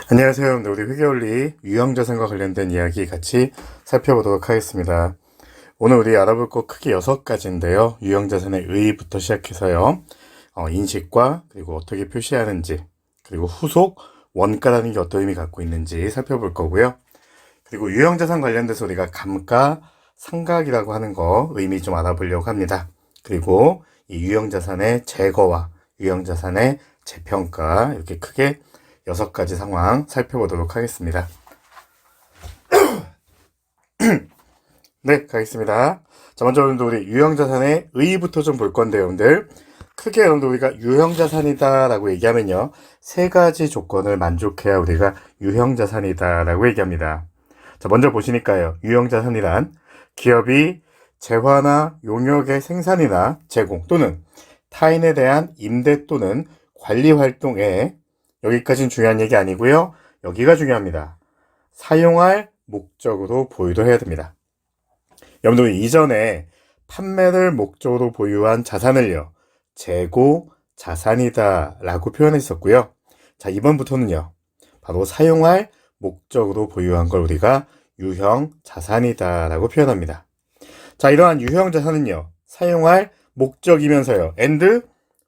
안녕하세요. 네, 우리 회계원리 유형자산과 관련된 이야기 같이 살펴보도록 하겠습니다. 오늘 우리 알아볼 것 크게 6가지인데요. 유형자산의 의의부터 시작해서요. 인식과 그리고 어떻게 표시하는지, 그리고 후속, 원가라는 게 어떤 의미 갖고 있는지 살펴볼 거고요. 그리고 유형자산 관련돼서 우리가 감가, 상각이라고 하는 거 의미 좀 알아보려고 합니다. 그리고 이 유형자산의 제거와 유형자산의 재평가 이렇게 크게 6가지 상황 살펴보도록 하겠습니다. 네, 가겠습니다. 자, 먼저 여러분들 우리 유형자산의 의의부터 좀 볼 건데요, 여러분들. 크게 여러분들 우리가 유형자산이다라고 얘기하면요, 3가지 조건을 만족해야 우리가 유형자산이다라고 얘기합니다. 자, 먼저 보시니까요, 유형자산이란 기업이 재화나 용역의 생산이나 제공 또는 타인에 대한 임대 또는 관리 활동에, 여기까지는 중요한 얘기 아니고요. 여기가 중요합니다. 사용할 목적으로 보유도 해야 됩니다. 여러분들 이전에 판매를 목적으로 보유한 자산을요, 재고 자산이다 라고 표현했었고요. 자, 이번부터는요, 바로 사용할 목적으로 보유한 걸 우리가 유형 자산이다 라고 표현합니다. 자, 이러한 유형 자산은요, 사용할 목적이면서요, and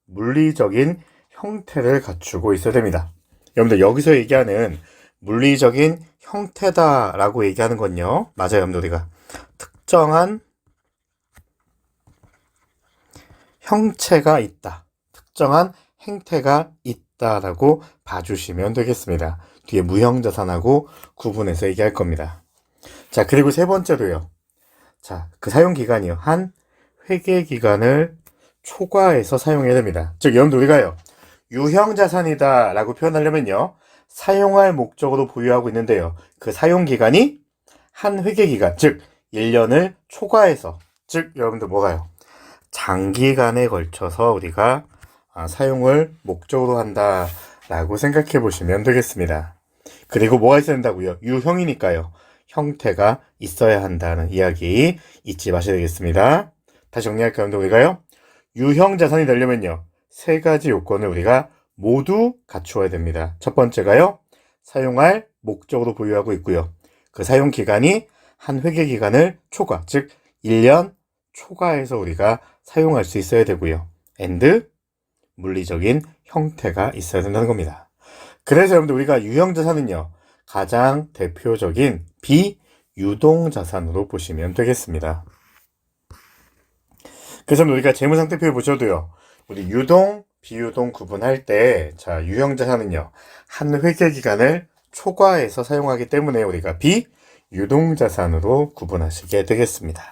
물리적인 형태를 갖추고 있어야 됩니다. 여러분들 여기서 얘기하는 물리적인 형태다라고 얘기하는 건요, 맞아요. 여러분들 우리가 특정한 형체가 있다, 특정한 행태가 있다라고 봐주시면 되겠습니다. 뒤에 무형자산하고 구분해서 얘기할 겁니다. 자, 그리고 세 번째로요. 자, 그 사용기간이요, 한 회계기간을 초과해서 사용해야 됩니다. 즉 여러분들 우리가요, 유형자산이다 라고 표현하려면요, 사용할 목적으로 보유하고 있는데요, 그 사용기간이 한 회계기간, 즉 1년을 초과해서, 즉 여러분들 뭐가요? 장기간에 걸쳐서 우리가 사용을 목적으로 한다 라고 생각해 보시면 되겠습니다. 그리고 뭐가 있어야 된다고요? 유형이니까요, 형태가 있어야 한다는 이야기 잊지 마셔야 되겠습니다. 다시 정리할까요? 여러분들 우리가요, 유형자산이 되려면요, 3가지 요건을 우리가 모두 갖추어야 됩니다. 첫 번째가요, 사용할 목적으로 보유하고 있고요, 그 사용 기간이 한 회계 기간을 초과, 즉 1년 초과해서 우리가 사용할 수 있어야 되고요, and 물리적인 형태가 있어야 된다는 겁니다. 그래서 여러분들 우리가 유형자산은요, 가장 대표적인 비유동자산으로 보시면 되겠습니다. 그래서 우리가 재무상태표를 보셔도요, 우리 유동, 비유동 구분할 때, 자, 유형자산은요, 한 회계기간을 초과해서 사용하기 때문에 우리가 비유동자산으로 구분하시게 되겠습니다.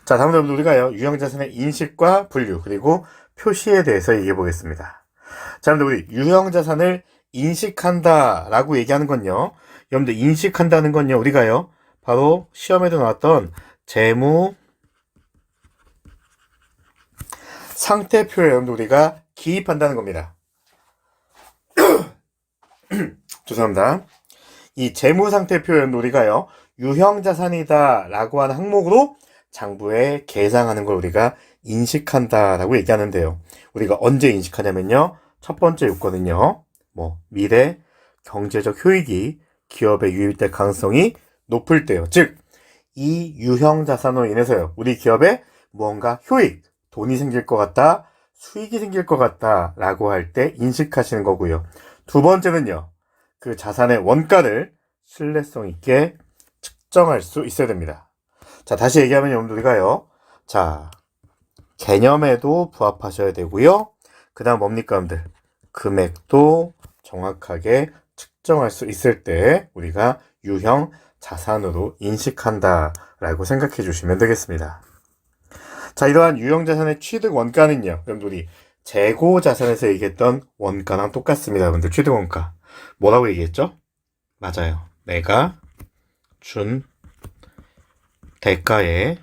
자, 다음으로 우리가요, 유형자산의 인식과 분류, 그리고 표시에 대해서 얘기해 보겠습니다. 자, 여러분들 우리 유형자산을 인식한다라고 얘기하는 건요, 여러분들 인식한다는 건요, 우리가요, 바로 시험에도 나왔던 재무 상태표에 여러분들 우리가 기입한다는 겁니다. 죄송합니다. 이 재무 상태표에 여러분들 우리가요, 유형자산이다 라고 하는 항목으로 장부에 계상하는 걸 우리가 인식한다라고 얘기하는데요, 우리가 언제 인식하냐면요, 첫 번째 요건은요, 미래 경제적 효익이 기업에 유입될 가능성이 높을 때요. 즉, 이 유형자산으로 인해서요, 우리 기업에 무언가 효익, 돈이 생길 것 같다, 수익이 생길 것 같다 라고 할 때 인식하시는 거고요. 두 번째는요, 그 자산의 원가를 신뢰성 있게 측정할 수 있어야 됩니다. 자, 다시 얘기하면 여러분들 우리가요, 자, 개념에도 부합하셔야 되고요, 그 다음 뭡니까 여러분들? 금액도 정확하게 측정할 수 있을 때 우리가 유형 자산으로 인식한다 라고 생각해 주시면 되겠습니다. 자, 이러한 유형자산의 취득 원가는요, 여러분들 우리 재고자산에서 얘기했던 원가랑 똑같습니다. 여러분들 취득 원가 뭐라고 얘기했죠? 맞아요, 내가 준 대가의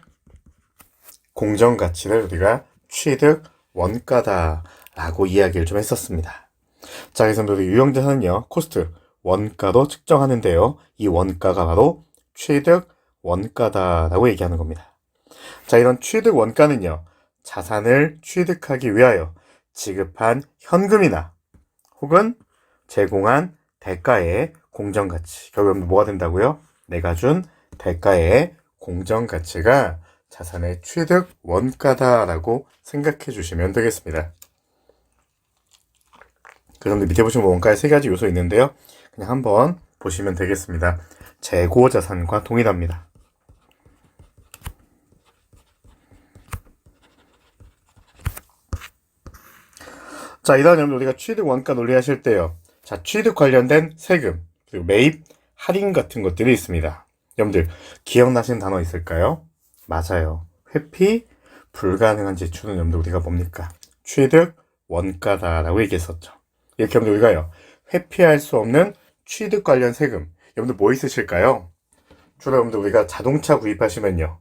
공정가치를 우리가 취득 원가다 라고 이야기를 좀 했었습니다. 자, 그래서 우리 유형자산은요, 코스트 원가도 측정하는데요, 이 원가가 바로 취득 원가다라고 얘기하는 겁니다. 자, 이런 취득 원가는요, 자산을 취득하기 위하여 지급한 현금이나 혹은 제공한 대가의 공정가치. 결국 뭐가 된다고요? 내가 준 대가의 공정가치가 자산의 취득 원가다라고 생각해 주시면 되겠습니다. 그런데 밑에 보시면 원가에 세 가지 요소 있는데요. 그냥 한번 보시면 되겠습니다. 재고자산과 동일합니다. 자, 이다음 우리가 취득 원가 논리 하실 때요. 자, 취득 관련된 세금, 그리고 매입, 할인 같은 것들이 있습니다. 여러분들 기억나시는 단어 있을까요? 맞아요. 회피 불가능한 지출은 여러분들 우리가 뭡니까? 취득 원가다라고 얘기했었죠. 이렇게 여러분들 우리가요. 회피할 수 없는 취득 관련 세금. 여러분들 뭐 있으실까요? 주로 여러분들 우리가 자동차 구입하시면요.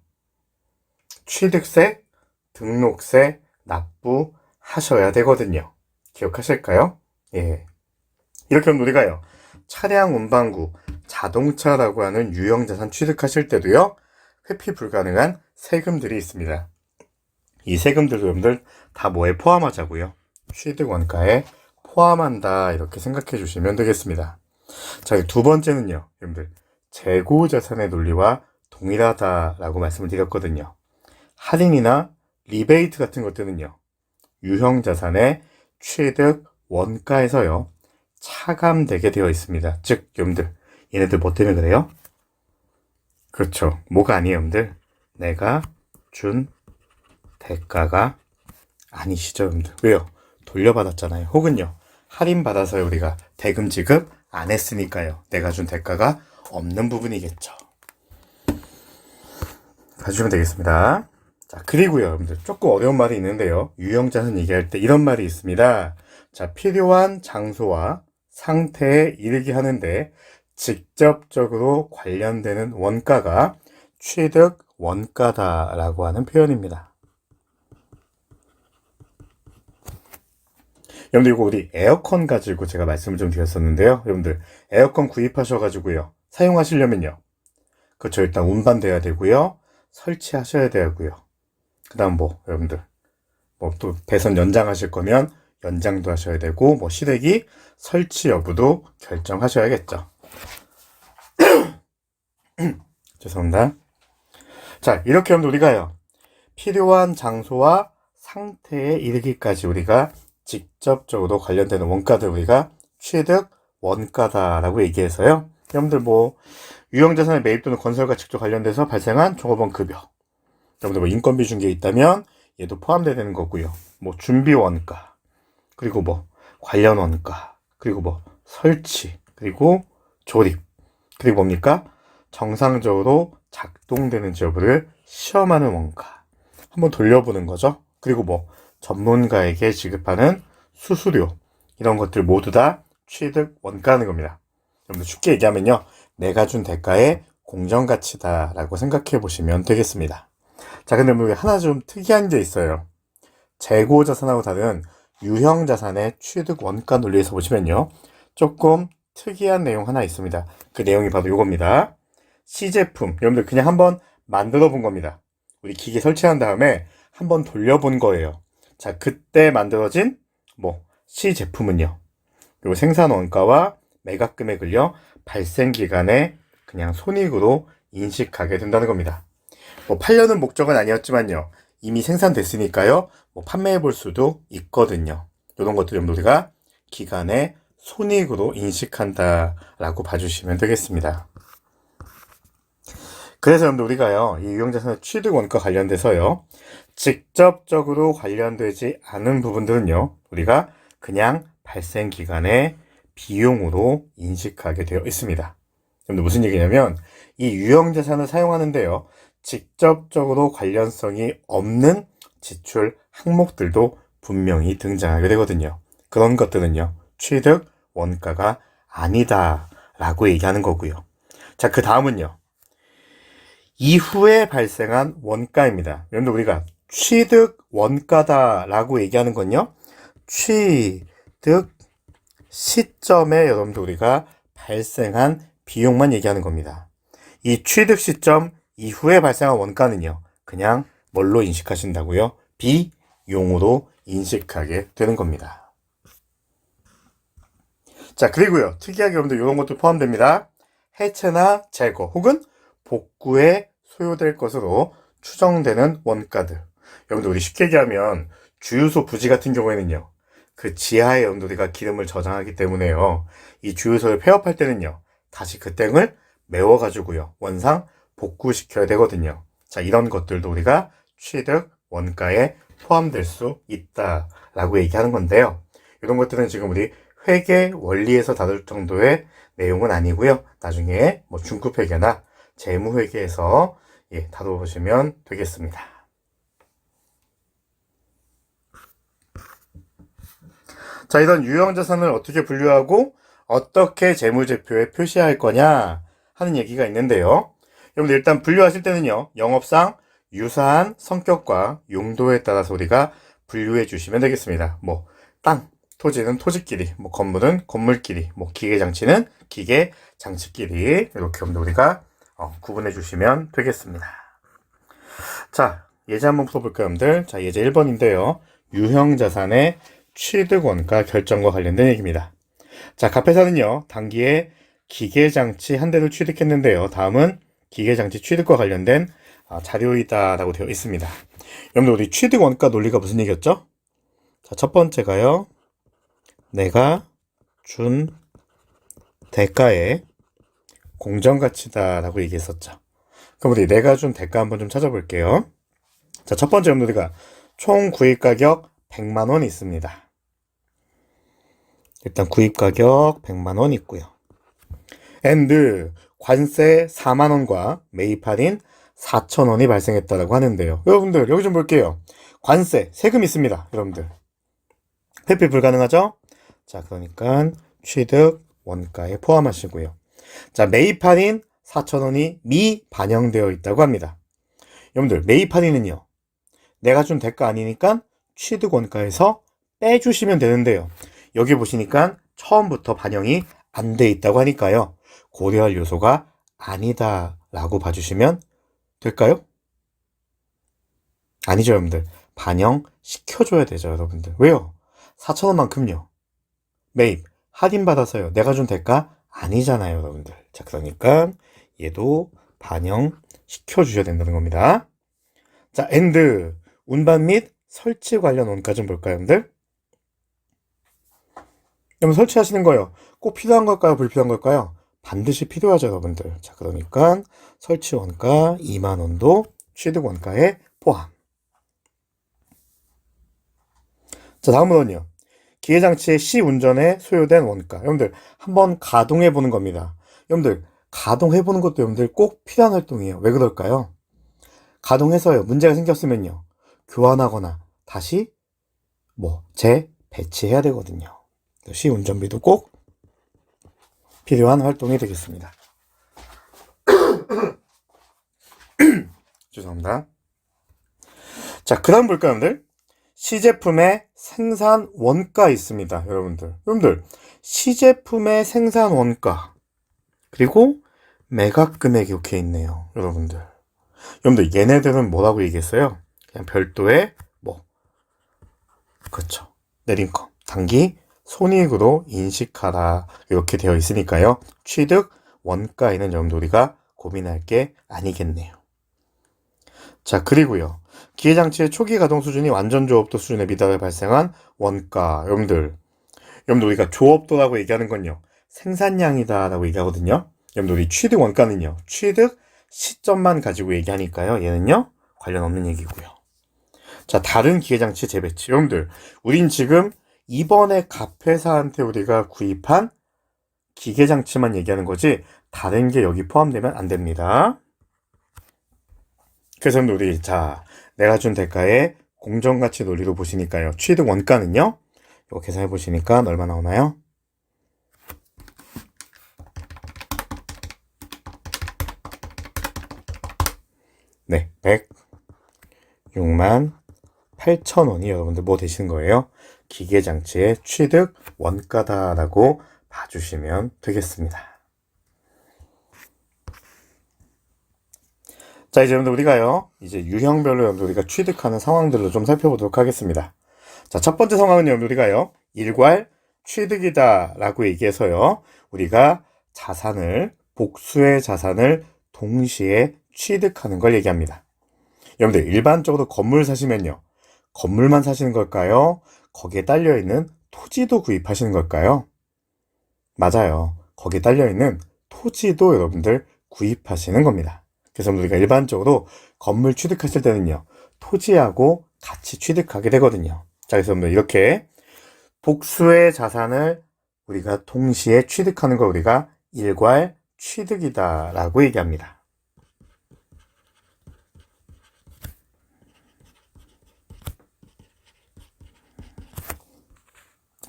취득세, 등록세, 납부하셔야 되거든요. 기억하실까요? 예. 이렇게 하면 우리가요. 차량 운반구, 자동차라고 하는 유형자산 취득하실 때도요. 회피 불가능한 세금들이 있습니다. 이 세금들도 여러분들 다 뭐에 포함하자고요? 취득 원가에 포함한다 이렇게 생각해 주시면 되겠습니다. 자, 두 번째는요. 여러분들 재고자산의 논리와 동일하다라고 말씀을 드렸거든요. 할인이나 리베이트 같은 것들은요. 유형자산의 취득 원가에서요. 차감되게 되어 있습니다. 즉 여러분들 얘네들 뭐 때문에 그래요? 그렇죠. 뭐가 아니에요 여러분들? 내가 준 대가가 아니시죠 여러분들. 왜요? 돌려받았잖아요. 혹은요 할인받아서 우리가 대금 지급 안 했으니까요. 내가 준 대가가 없는 부분이겠죠. 봐주시면 되겠습니다. 자, 그리고요 여러분들 조금 어려운 말이 있는데요. 유형자산 얘기할 때 이런 말이 있습니다. 자, 필요한 장소와 상태에 이르게 하는데 직접적으로 관련되는 원가가 취득 원가다라고 하는 표현입니다. 여러분들 이거 우리 에어컨 가지고 제가 말씀을 좀 드렸었는데요. 여러분들 에어컨 구입하셔가지고요. 사용하시려면요. 그렇죠. 일단 운반돼야 되고요. 설치하셔야 되고요. 그 다음 여러분들 또 배선 연장하실 거면 연장도 하셔야 되고 시대기 설치 여부도 결정하셔야겠죠. 죄송합니다. 자, 이렇게 하면 우리가요. 필요한 장소와 상태에 이르기까지 우리가 직접적으로 관련되는 원가들 우리가 취득 원가다라고 얘기해서요. 여러분들 유형자산의 매입 또는 건설과 직접 관련돼서 발생한 종업원 급여. 여러분들 인건비 준 게 있다면 얘도 포함되는 거고요. 준비 원가. 그리고 관련 원가. 그리고 설치. 그리고 조립. 그리고 뭡니까? 정상적으로 작동되는지 여부를 시험하는 원가. 한번 돌려보는 거죠. 그리고 전문가에게 지급하는 수수료. 이런 것들 모두 다 취득 원가하는 겁니다. 여러분들 쉽게 얘기하면요. 내가 준 대가의 공정가치다라고 생각해 보시면 되겠습니다. 자, 근데 여기 하나 좀 특이한 게 있어요. 재고자산하고 다른 유형자산의 취득 원가 논리에서 보시면요. 조금 특이한 내용 하나 있습니다. 그 내용이 바로 이겁니다. C제품. 여러분들 그냥 한번 만들어 본 겁니다. 우리 기계 설치한 다음에 한번 돌려본 거예요. 자, 그때 만들어진 C제품은요. 그리고 생산 원가와 매각 금액을요. 발생 기간에 그냥 손익으로 인식하게 된다는 겁니다. 팔려는 목적은 아니었지만요. 이미 생산됐으니까요. 판매해 볼 수도 있거든요. 이런 것들 우리가 기간에 손익으로 인식한다라고 봐주시면 되겠습니다. 그래서 여러분들 우리가요. 이 유형자산의 취득 원가 관련돼서요. 직접적으로 관련되지 않은 부분들은요. 우리가 그냥 발생 기간의 비용으로 인식하게 되어 있습니다. 여러분들 무슨 얘기냐면 이 유형자산을 사용하는데요. 직접적으로 관련성이 없는 지출 항목들도 분명히 등장하게 되거든요. 그런 것들은요. 취득 원가가 아니다라고 얘기하는 거고요. 자, 그 다음은요. 이후에 발생한 원가입니다. 여러분들 우리가 취득 원가다라고 얘기하는 건요. 취득 시점에 여러분들 우리가 발생한 비용만 얘기하는 겁니다. 이 취득 시점 이후에 발생한 원가는요. 그냥 뭘로 인식하신다고요? 비용으로 인식하게 되는 겁니다. 자, 그리고요. 특이하게 여러분들 이런 것도 포함됩니다. 해체나 제거 혹은 복구에 소요될 것으로 추정되는 원가들. 여러분들 우리 쉽게 얘기하면 주유소 부지 같은 경우에는요. 그 지하에 여러분들 우리가 기름을 저장하기 때문에요. 이 주유소를 폐업할 때는요. 다시 그 땡을 메워가지고요. 원상 복구시켜야 되거든요. 자, 이런 것들도 우리가 취득 원가에 포함될 수 있다라고 얘기하는 건데요. 이런 것들은 지금 우리 회계 원리에서 다룰 정도의 내용은 아니고요. 나중에 뭐 중급회계나 재무회계에서 다뤄보시면 되겠습니다. 자, 이런 유형자산을 어떻게 분류하고 어떻게 재무제표에 표시할 거냐 하는 얘기가 있는데요. 여러분들 일단 분류하실 때는요. 영업상 유사한 성격과 용도에 따라서 우리가 분류해 주시면 되겠습니다. 뭐 땅, 토지는 토지끼리, 뭐 건물은 건물끼리, 뭐 기계장치는 기계장치끼리 이렇게 우리가 구분해 주시면 되겠습니다. 자, 예제 한번 풀어볼까요, 여러분들? 자, 예제 1번인데요. 유형자산의 취득원가 결정과 관련된 얘기입니다. 자, 갑회사는요, 단기에 기계장치 한 대를 취득했는데요. 다음은 기계장치 취득과 관련된 자료이다라고 되어 있습니다. 여러분들, 우리 취득원가 논리가 무슨 얘기였죠? 자, 첫 번째가요, 내가 준 대가의 공정가치다라고 얘기했었죠. 그럼 우리 내가 준 대가 한번 좀 찾아볼게요. 자, 첫 번째 여러분들, 총 구입가격 100만원 있습니다. 일단 구입가격 100만원 있고요. and 관세 4만원과 매입 할인 4천원이 발생했다라고 하는데요. 여러분들 여기 좀 볼게요. 관세, 세금 있습니다. 여러분들 회피 불가능하죠? 자, 그러니까 취득 원가에 포함하시고요. 자, 매입 할인 4천원이 미반영되어 있다고 합니다. 여러분들 매입 할인은요, 내가 준 대가 아니니까 취득 원가에서 빼주시면 되는데요. 여기 보시니까 처음부터 반영이 안 돼 있다고 하니까요. 고려할 요소가 아니다라고 봐주시면 될까요? 아니죠, 여러분들. 반영시켜줘야 되죠, 여러분들. 왜요? 4천원만큼요. 매입, 할인받아서요. 내가 준 대가 아니잖아요, 여러분들. 자, 그러니까 얘도 반영시켜주셔야 된다는 겁니다. 자, and 운반 및 설치 관련 원가 좀 볼까요, 여러분들? 그럼 설치하시는 거예요. 꼭 필요한 걸까요? 불필요한 걸까요? 반드시 필요하죠, 여러분들. 자, 그러니까 설치 원가 2만원도 취득 원가에 포함. 자, 다음으로는요. 기계장치의 시운전에 소요된 원가. 여러분들 한번 가동해 보는 겁니다. 여러분들 가동해 보는 것도 여러분들 꼭 필요한 활동이에요. 왜 그럴까요? 가동해서요. 문제가 생겼으면요. 교환하거나 다시 재배치해야 되거든요. 시운전비도 꼭 필요한 활동이 되겠습니다. 죄송합니다. 자, 그 다음 볼까요, 여러분들? 시제품의 생산 원가 있습니다, 여러분들. 시제품의 생산 원가, 그리고 매각 금액이 이렇게 있네요, 여러분들. 얘네들은 뭐라고 얘기했어요? 그냥 별도의, 그렇죠. 내린컴, 단기 손익으로 인식하라. 이렇게 되어 있으니까요. 취득 원가에는 여러분들 우리가 고민할 게 아니겠네요. 자, 그리고요. 기계장치의 초기 가동 수준이 완전 조업도 수준에 미달해 발생한 원가. 여러분들 우리가 조업도라고 얘기하는 건요. 생산량이다라고 얘기하거든요. 여러분들 우리 취득 원가는요. 취득 시점만 가지고 얘기하니까요. 얘는요. 관련 없는 얘기고요. 자, 다른 기계장치 재배치. 여러분들 우린 지금 이번에 갑회사한테 우리가 구입한 기계장치만 얘기하는 거지 다른 게 여기 포함되면 안 됩니다. 그래서 우리 내가 준 대가의 공정가치 논리로 보시니까요. 취득 원가는요. 이거 계산해 보시니까 얼마 나오나요? 네, 106만 8천원이 여러분들 뭐 되시는 거예요? 기계장치의 취득 원가다라고 봐주시면 되겠습니다. 자, 이제 여러분들 우리가요, 이제 유형별로 여러분들 우리가 취득하는 상황들로 좀 살펴보도록 하겠습니다. 자, 첫 번째 상황은요, 우리가요, 일괄 취득이다 라고 얘기해서요, 우리가 복수의 자산을 동시에 취득하는 걸 얘기합니다. 여러분들, 일반적으로 건물 사시면요, 건물만 사시는 걸까요? 거기에 딸려있는 토지도 구입하시는 걸까요? 맞아요. 거기에 딸려있는 토지도 여러분들 구입하시는 겁니다. 그래서 우리가 일반적으로 건물 취득하실 때는요, 토지하고 같이 취득하게 되거든요. 자, 그래서 여러분들 이렇게 복수의 자산을 우리가 동시에 취득하는 걸 우리가 일괄 취득이다 라고 얘기합니다.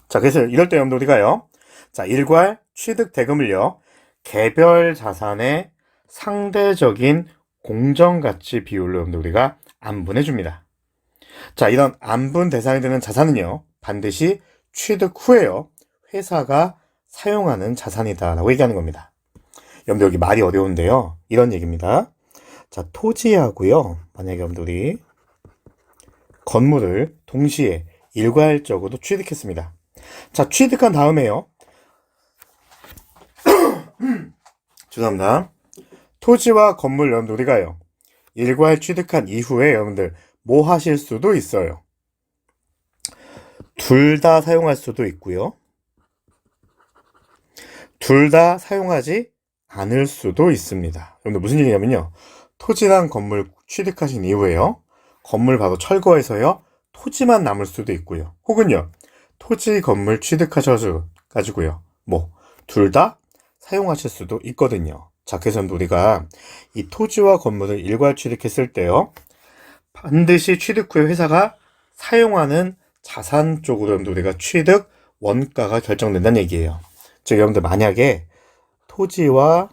자, 그래서 이럴 때 여러분들 우리가요, 자, 일괄 취득 대금을요, 개별 자산의 상대적인 공정가치 비율로 여러분들 우리가 안분해 줍니다. 자, 이런 안분 대상이 되는 자산은요, 반드시 취득 후에요, 회사가 사용하는 자산이다 라고 얘기하는 겁니다. 여러분들 여기 말이 어려운데요, 이런 얘기입니다. 자, 토지하고요, 만약에 여러분들이 건물을 동시에 일괄적으로 취득했습니다. 자, 취득한 다음에요, 죄송합니다. 토지와 건물 여러분들 우리가요, 일괄 취득한 이후에 여러분들 뭐 하실 수도 있어요. 둘 다 사용할 수도 있고요, 둘 다 사용하지 않을 수도 있습니다. 여러분들 무슨 얘기냐면요, 토지랑 건물 취득하신 이후에요, 건물 바로 철거해서요, 토지만 남을 수도 있고요, 혹은요, 토지 건물 취득하셔가지고요, 둘 다 사용하실 수도 있거든요. 자, 그래서 우리가 이 토지와 건물을 일괄 취득했을 때요, 반드시 취득 후에 회사가 사용하는 자산 쪽으로 우리가 취득 원가가 결정된다는 얘기예요. 즉, 여러분들 만약에 토지와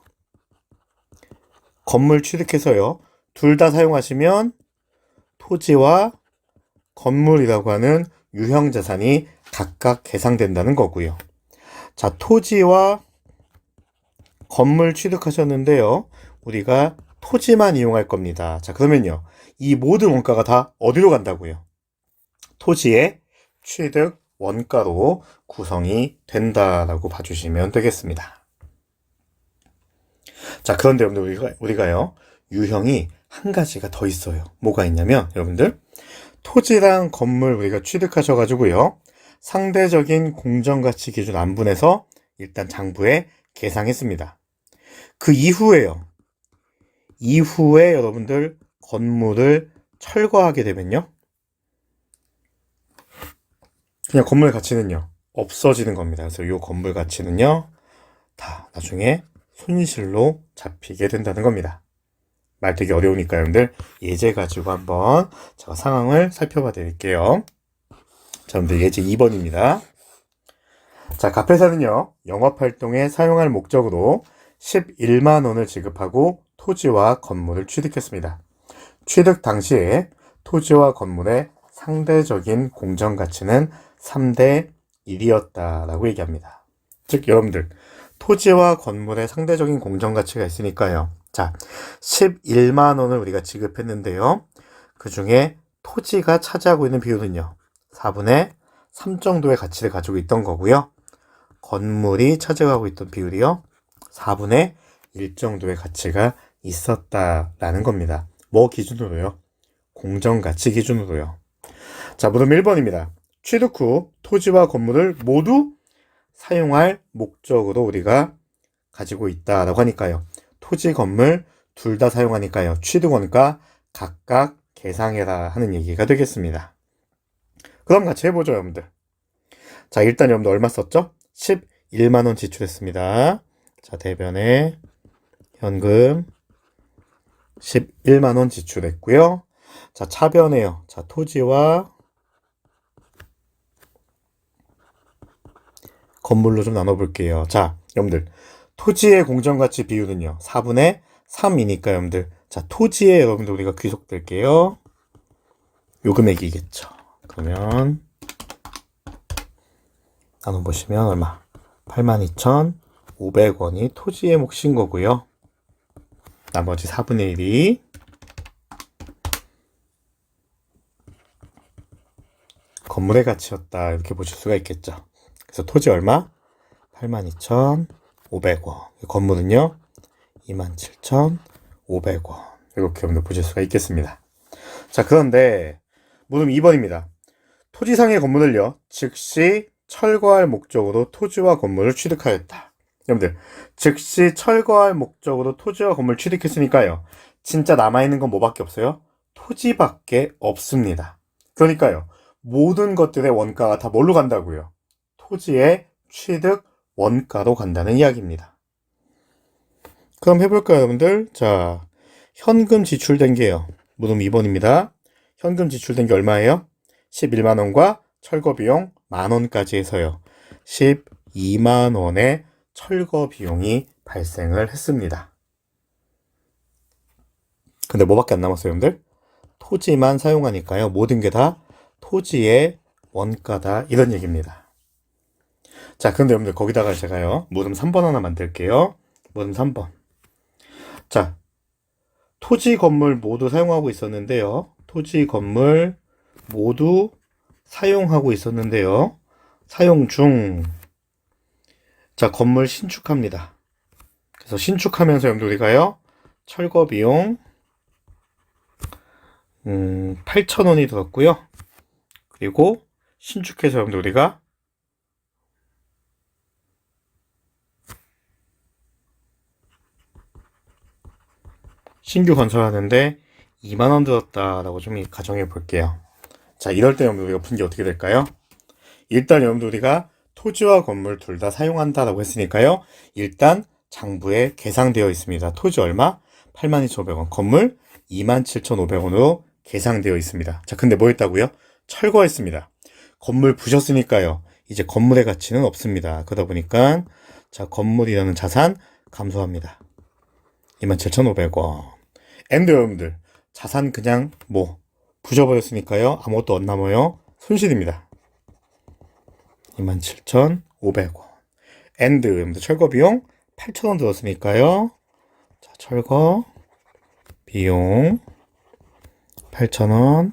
건물 취득해서요, 둘 다 사용하시면 토지와 건물이라고 하는 유형자산이 각각 계상된다는 거고요. 자, 토지와 건물 취득하셨는데요, 우리가 토지만 이용할 겁니다. 자, 그러면요, 이 모든 원가가 다 어디로 간다고요? 토지의 취득 원가로 구성이 된다라고 봐주시면 되겠습니다. 자, 그런데 여러분들 우리가요, 유형이 한 가지가 더 있어요. 뭐가 있냐면 여러분들, 토지랑 건물 우리가 취득하셔가지고요, 상대적인 공정가치 기준 안분해서 일단 장부에 계상했습니다. 그 이후에 여러분들 건물을 철거하게 되면요, 그냥 건물 가치는요, 없어지는 겁니다. 그래서 이 건물 가치는요, 다 나중에 손실로 잡히게 된다는 겁니다. 말 되게 어려우니까 여러분들 예제 가지고 한번 제가 상황을 살펴봐 드릴게요. 자, 여러분들 예제 2번입니다. 자, 갑회사는요, 영업활동에 사용할 목적으로 11만 원을 지급하고 토지와 건물을 취득했습니다. 취득 당시에 토지와 건물의 상대적인 공정가치는 3대 1이었다라고 얘기합니다. 즉, 여러분들 토지와 건물의 상대적인 공정가치가 있으니까요, 자, 11만 원을 우리가 지급했는데요, 그 중에 토지가 차지하고 있는 비율은요, 4분의 3 정도의 가치를 가지고 있던 거고요, 건물이 차지하고 있던 비율이요, 4분의 1 정도의 가치가 있었다라는 겁니다. 뭐 기준으로요? 공정가치 기준으로요. 자, 물음 1번입니다. 취득 후 토지와 건물을 모두 사용할 목적으로 우리가 가지고 있다라고 하니까요, 토지, 건물 둘 다 사용하니까요, 취득원가 각각 계상해라 하는 얘기가 되겠습니다. 그럼 같이 해보죠, 여러분들. 자, 일단 여러분들 얼마 썼죠? 11만 원 지출했습니다. 자, 대변에 현금 11만 원 지출했고요. 자, 차변에요. 자, 토지와 건물로 좀 나눠볼게요. 자, 여러분들 토지의 공정가치 비율은요, 4분의 3이니까 여러분들, 자, 토지에 여러분들 우리가 귀속될게요. 요 금액이겠죠. 그러면 나눠보시면 얼마? 82,500원이 토지의 몫인 거고요. 나머지 4분의 1이 건물의 가치였다. 이렇게 보실 수가 있겠죠. 그래서 토지 얼마? 82,500원. 건물은요? 27,500원. 이렇게 여러분들 보실 수가 있겠습니다. 자, 그런데 물음 2번입니다. 토지상의 건물을요, 즉시 철거할 목적으로 토지와 건물을 취득하였다. 여러분들, 즉시 철거할 목적으로 토지와 건물을 취득했으니까요, 진짜 남아있는 건 뭐밖에 없어요? 토지밖에 없습니다. 그러니까요, 모든 것들의 원가가 다 뭘로 간다고요? 토지의 취득 원가로 간다는 이야기입니다. 그럼 해볼까요, 여러분들? 자, 현금 지출된 게요. 물음 2번입니다. 현금 지출된 게 얼마예요? 11만원과 철거 비용 만원까지 해서요. 12만원의 철거 비용이 발생을 했습니다. 근데 뭐밖에 안 남았어요, 여러분들? 토지만 사용하니까요. 모든 게 다 토지의 원가다. 이런 얘기입니다. 자, 그런데 여러분들 거기다가 제가요. 물음 3번 하나 만들게요. 물음 3번. 자, 토지 건물 모두 사용하고 있었는데요. 토지 건물 모두 사용하고 있었는데요. 사용 중. 자, 건물 신축합니다. 그래서 신축하면서 여러분들 우리가요. 철거 비용 8,000원이 들었고요. 그리고 신축해서 여러분들 우리가 신규 건설하는데 2만원 들었다라고 좀 가정해 볼게요. 자, 이럴 때 여러분들 우리가 푼 게 어떻게 될까요? 일단 여러분들 우리가 토지와 건물 둘 다 사용한다라고 했으니까요. 일단 장부에 계상되어 있습니다. 토지 얼마? 82,500원. 건물 27,500원으로 계상되어 있습니다. 자, 근데 뭐 했다고요? 철거했습니다. 건물 부셨으니까요. 이제 건물의 가치는 없습니다. 그러다 보니까 자, 건물이라는 자산 감소합니다. 27,500원. 엔드 여러분들 자산 그냥 뭐 부셔버렸으니까요. 아무것도 안 남아요. 손실입니다. 27,500원. 엔드 여러분들 철거 비용 8,000원 들었으니까요. 자, 철거 비용 8,000원.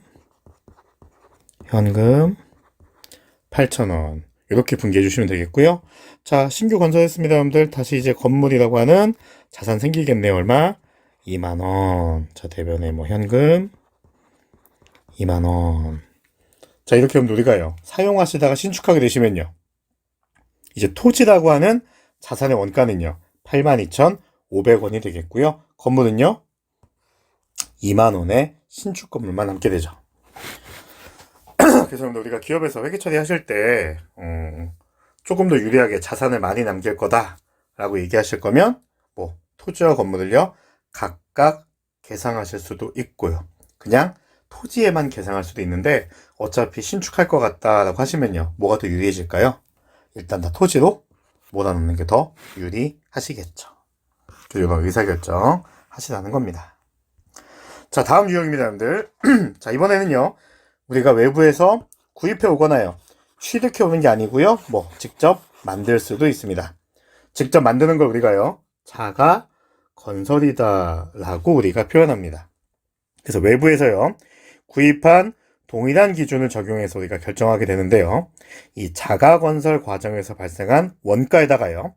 현금 8,000원. 이렇게 분기해 주시면 되겠고요. 자, 신규 건설했습니다, 여러분들. 다시 이제 건물이라고 하는 자산 생기겠네요. 얼마? 2만원. 자, 대변에 뭐 현금 2만원. 자, 이렇게 여러분들 우리가요. 사용하시다가 신축하게 되시면요. 이제 토지라고 하는 자산의 원가는요. 82,500원이 되겠고요. 건물은요. 2만원의 신축 건물만 남게 되죠. 그래서 여러분들 우리가 기업에서 회계 처리하실 때 조금 더 유리하게 자산을 많이 남길 거다라고 얘기하실 거면 뭐 토지와 건물을요 각각 계상하실 수도 있고요. 그냥 토지에만 계상할 수도 있는데 어차피 신축할 것 같다라고 하시면요 뭐가 더 유리해질까요? 일단 다 토지로 몰아넣는 게 더 유리하시겠죠. 그리고 의사결정 하시라는 겁니다. 자, 다음 유형입니다, 여러분들. 자, 이번에는요 우리가 외부에서 구입해 오거나요 취득해 오는 게 아니고요 뭐 직접 만들 수도 있습니다. 직접 만드는 걸 우리가요 자가 건설이다 라고 우리가 표현합니다. 그래서 외부에서요 구입한 동일한 기준을 적용해서 우리가 결정하게 되는데요. 이 자가 건설 과정에서 발생한 원가에다가요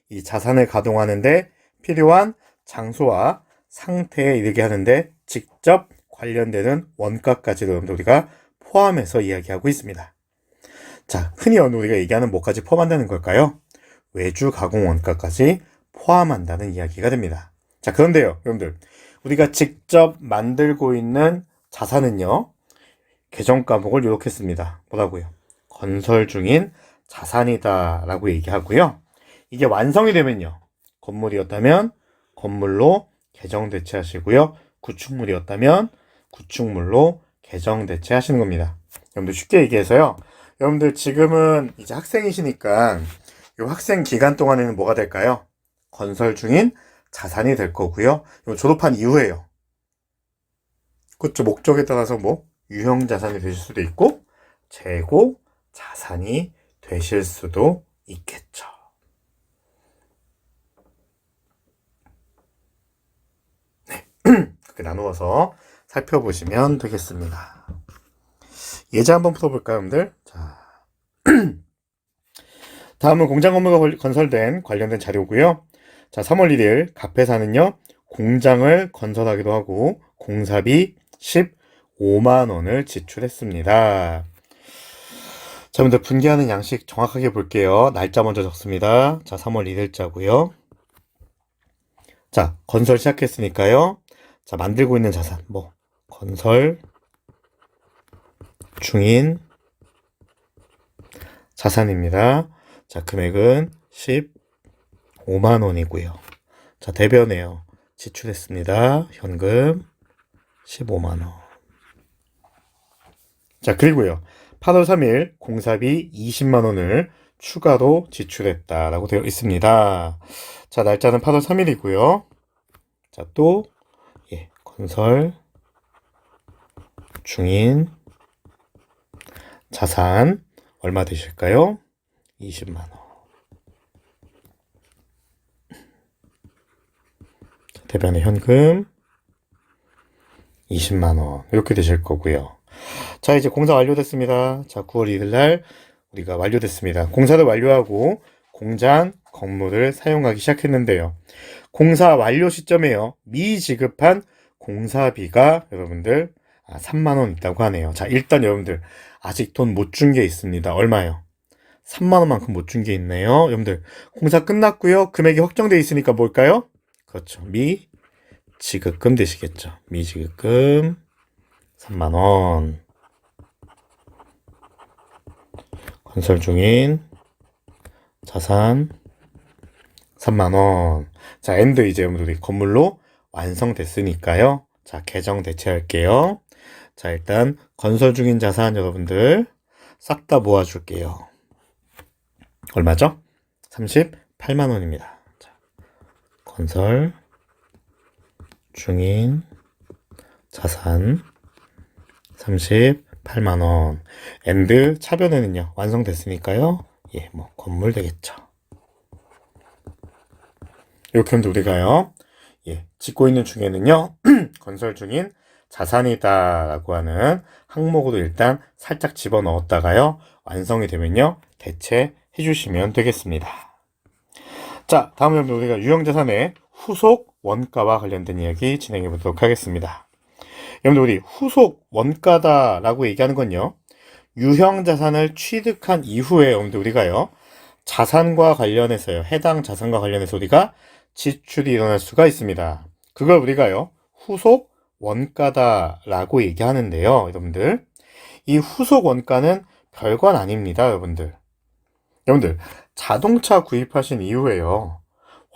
이 자산을 가동하는데 필요한 장소와 상태에 이르게 하는데 직접 관련되는 원가까지도 우리가 포함해서 이야기하고 있습니다. 자, 흔히 우리가 얘기하는 뭐까지 포함한다는 걸까요? 외주 가공 원가까지 포함한다는 이야기가 됩니다. 자, 그런데요, 여러분들 우리가 직접 만들고 있는 자산은요 계정 과목을 이렇게 씁니다. 뭐라고요? 건설 중인 자산이다 라고 얘기하고요. 이게 완성이 되면요 건물이었다면 건물로 계정 대체하시고요. 구축물이었다면 구축물로 계정 대체하시는 겁니다. 여러분들 쉽게 얘기해서요. 여러분들 지금은 이제 학생이시니까 이 학생 기간 동안에는 뭐가 될까요? 건설 중인 자산이 될 거고요. 졸업한 이후에요. 그렇죠. 목적에 따라서 뭐 유형 자산이 되실 수도 있고 재고 자산이 되실 수도 있겠죠. 네. 그렇게 나누어서 살펴보시면 되겠습니다. 예제 한번 풀어볼까요, 여러분들? 다음은 공장 건물과 건설된 관련된 자료고요. 자, 3월 1일 갑회사는요, 공장을 건설하기도 하고 공사비 15만 원을 지출했습니다. 자, 먼저 분기하는 양식 정확하게 볼게요. 날짜 먼저 적습니다. 자, 3월 1일자고요. 자, 건설 시작했으니까요. 자, 만들고 있는 자산, 건설 중인 자산입니다. 자, 금액은 15만 원이고요. 자, 대변에요. 지출했습니다. 현금 15만 원. 자, 그리고요. 8월 3일 공사비 20만 원을 추가로 지출했다라고 되어 있습니다. 자, 날짜는 8월 3일이고요. 자, 또 건설 중인 자산 얼마 되실까요? 20만 원. 대변의 현금 20만 원 이렇게 되실 거고요. 자, 이제 공사 완료됐습니다. 자, 9월 1일 날 우리가 완료됐습니다. 공사를 완료하고 공장 건물을 사용하기 시작했는데요. 공사 완료 시점에요. 미지급한 공사비가 여러분들 3만 원 있다고 하네요. 자, 일단 여러분들 아직 돈 못 준 게 있습니다. 얼마요? 3만 원만큼 못 준 게 있네요. 여러분들 공사 끝났고요. 금액이 확정되어 있으니까 뭘까요? 그렇죠. 미지급금 되시겠죠. 미지급금 3만 원. 건설 중인 자산 3만 원. 자, 엔드 이제 여러분들이 건물로 완성됐으니까요. 자, 계정 대체할게요. 자, 일단 건설 중인 자산 여러분들 싹 다 모아줄게요. 얼마죠? 38만 원입니다. 자, 건설 중인 자산 38만 원. 엔드 차변에는요, 완성됐으니까요. 건물 되겠죠. 이렇게 하면 우리가요, 짓고 있는 중에는요, 건설 중인 자산이다 라고 하는 항목으로 일단 살짝 집어넣었다가요, 완성이 되면요, 대체해 주시면 되겠습니다. 자, 다음은 우리가 유형자산의 후속 원가와 관련된 이야기 진행해 보도록 하겠습니다. 여러분들 우리 후속 원가다 라고 얘기하는 건요, 유형자산을 취득한 이후에 여러분들 우리가요, 자산과 관련해서요, 해당 자산과 관련해서 우리가 지출이 일어날 수가 있습니다. 그걸 우리가요, 후속 원가다 라고 얘기하는데요. 여러분들 이 후속 원가는 별건 아닙니다. 여러분들 자동차 구입하신 이후에요,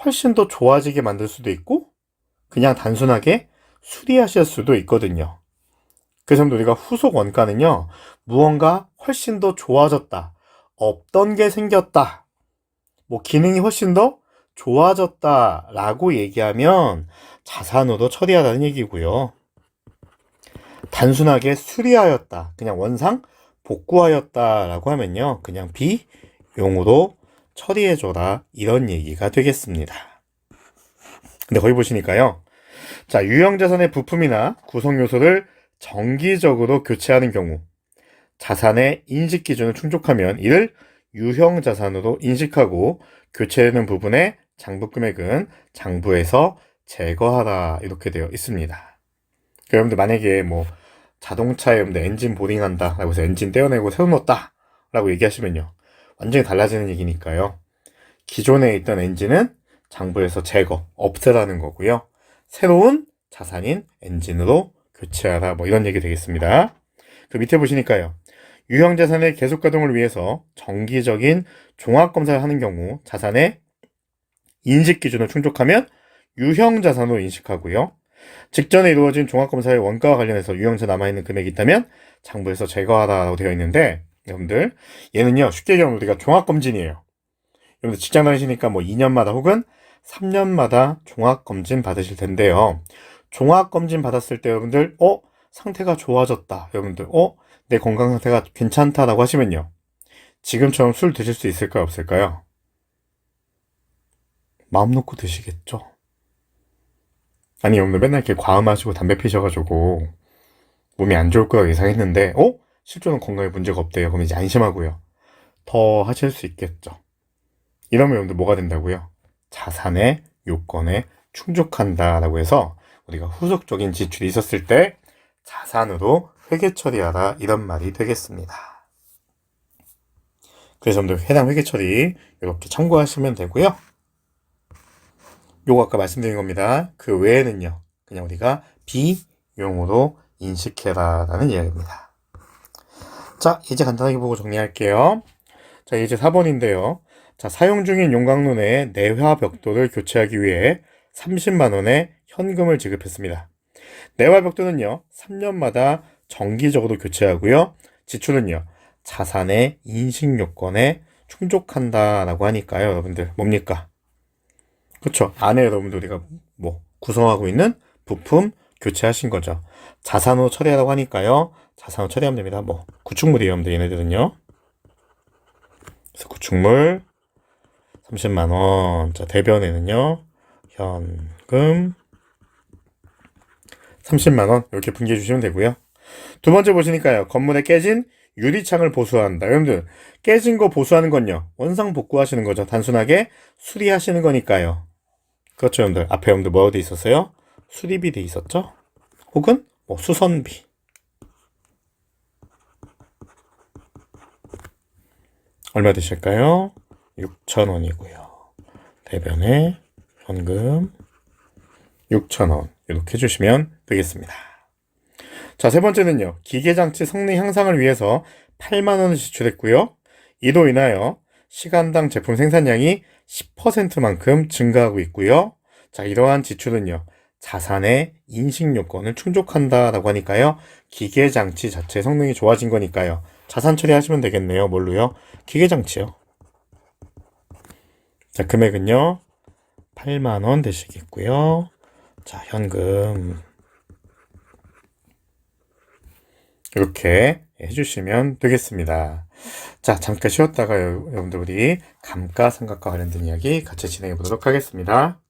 훨씬 더 좋아지게 만들 수도 있고 그냥 단순하게 수리하실 수도 있거든요. 그래서 우리가 후속 원가는요, 무언가 훨씬 더 좋아졌다, 없던 게 생겼다, 기능이 훨씬 더 좋아졌다 라고 얘기하면 자산으로 처리하라는 얘기고요. 단순하게 수리하였다, 그냥 원상 복구하였다 라고 하면요, 그냥 비용으로 처리해줘라, 이런 얘기가 되겠습니다. 근데 거기 보시니까요, 자, 유형자산의 부품이나 구성요소를 정기적으로 교체하는 경우 자산의 인식기준을 충족하면 이를 유형자산으로 인식하고 교체되는 부분의 장부금액은 장부에서 제거하라, 이렇게 되어 있습니다. 여러분들 만약에 자동차에 여러분들 엔진 보링한다 라고 해서 엔진 떼어내고 새로 넣었다 라고 얘기하시면요, 완전히 달라지는 얘기니까요, 기존에 있던 엔진은 장부에서 제거, 없애라는 거고요, 새로운 자산인 엔진으로 교체하라, 이런 얘기 되겠습니다. 그 밑에 보시니까요, 유형자산의 계속가동을 위해서 정기적인 종합검사를 하는 경우 자산의 인식기준을 충족하면 유형자산으로 인식하고요, 직전에 이루어진 종합검사의 원가와 관련해서 유형자 남아있는 금액이 있다면 장부에서 제거하라고 되어 있는데, 여러분들 얘는요, 쉽게 얘기하면 우리가 종합검진이에요. 여러분들 직장 다니시니까 2년마다 혹은 3년마다 종합검진 받으실 텐데요, 종합검진 받았을 때 여러분들 상태가 좋아졌다, 여러분들 내 건강 상태가 괜찮다라고 하시면요, 지금처럼 술 드실 수 있을까요, 없을까요? 마음 놓고 드시겠죠. 아니, 여러분들 맨날 이렇게 과음하시고 담배 피셔가지고 몸이 안 좋을 거라고 예상했는데 실제로는 건강에 문제가 없대요. 그럼 이제 안심하고요, 더 하실 수 있겠죠. 이러면 여러분들 뭐가 된다고요? 자산의 요건에 충족한다라고 해서 우리가 후속적인 지출이 있었을 때 자산으로 회계 처리하라 이런 말이 되겠습니다. 그래서 여러분들 해당 회계 처리 이렇게 참고하시면 되고요. 요거 아까 말씀드린 겁니다. 그 외에는요, 그냥 우리가 비용으로 인식해라 라는 이야기입니다. 자, 이제 간단하게 보고 정리할게요. 자, 이제 4번인데요. 자, 사용 중인 용광로의 내화 벽돌을 교체하기 위해 30만 원의 현금을 지급했습니다. 내화 벽돌은요, 3년마다 정기적으로 교체하고요. 지출은요, 자산의 인식 요건에 충족한다라고 하니까요. 여러분들 뭡니까? 그렇죠. 안에 여러분들 우리가 뭐 구성하고 있는 부품 교체하신 거죠. 자산으로 처리하라고 하니까요. 자산으로 처리하면 됩니다. 뭐 구축물이에요, 여러분들 얘네들은요. 그래서 구축물 30만 원. 자, 대변에는요. 현금 30만 원 이렇게 분기해 주시면 되고요. 두 번째 보시니까요. 건물에 깨진 유리창을 보수한다. 여러분들 깨진 거 보수하는 건요. 원상 복구하시는 거죠. 단순하게 수리하시는 거니까요. 그렇죠, 여러분들. 앞에 여러분들 뭐가 돼 있었어요? 수리비 돼 있었죠? 혹은 뭐 수선비. 얼마 되실까요? 6,000원이고요. 대변에 현금 6,000원 이렇게 해주시면 되겠습니다. 자, 세 번째는요. 기계장치 성능 향상을 위해서 8만 원을 지출했고요. 이로 인하여 시간당 제품 생산량이 10%만큼 증가하고 있고요. 자, 이러한 지출은요. 자산의 인식 요건을 충족한다라고 하니까요. 기계장치 자체 성능이 좋아진 거니까요. 자산 처리하시면 되겠네요. 뭘로요? 기계장치요. 자, 금액은요. 8만 원 되시겠고요. 자, 현금 이렇게 해주시면 되겠습니다. 자, 잠깐 쉬었다가 여러분들 우리 감가상각과 관련된 이야기 같이 진행해 보도록 하겠습니다.